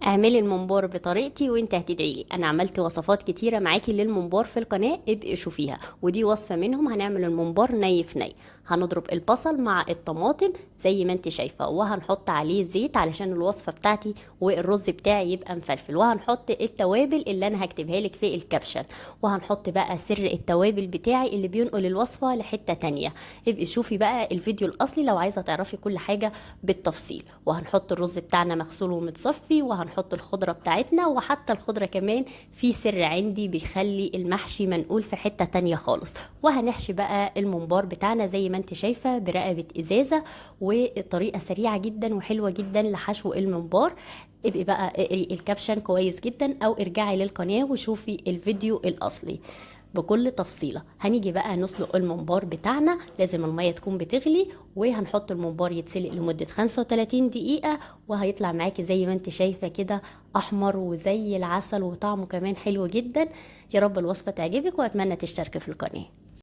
اعملي الممبار بطريقتي وانت هتدعيلي. انا عملت وصفات كتيره معاكي للممبار في القناه، ابقي شوفيها، ودي وصفه منهم. هنعمل الممبار ني في ني. هنضرب البصل مع الطماطم زي ما انت شايفه، وهنحط عليه زيت علشان الوصفه بتاعتي والرز بتاعي يبقى مفلفل، وهنحط التوابل اللي انا هكتبها لك في الكابشن، وهنحط بقى سر التوابل بتاعي اللي بينقل الوصفه لحته تانية. ابقي شوفي بقى الفيديو الاصلي لو عايزه تعرفي كل حاجه بالتفصيل. وهنحط الرز بتاعنا مغسول ومتصفي، وهنحط الخضرة بتاعتنا، وحتى الخضرة كمان في سر عندي بيخلي المحشي منقول في حتة تانية خالص. وهنحشي بقى الممبار بتاعنا زي ما انت شايفة برقبة ازازة، وطريقة سريعة جدا وحلوة جدا لحشو الممبار. ابقي بقى اقري الكابشن كويس جدا، او ارجعي للقناة وشوفي الفيديو الاصلي بكل تفصيلة. هنيجي بقى نسلق الممبار بتاعنا، لازم المية تكون بتغلي، وهنحط الممبار يتسلق لمدة 35 دقيقة، وهيطلع معاكي زي ما انت شايفة كده احمر وزي العسل، وطعمه كمان حلو جدا. يا رب الوصفة تعجبك، واتمنى تشتركي في القناة.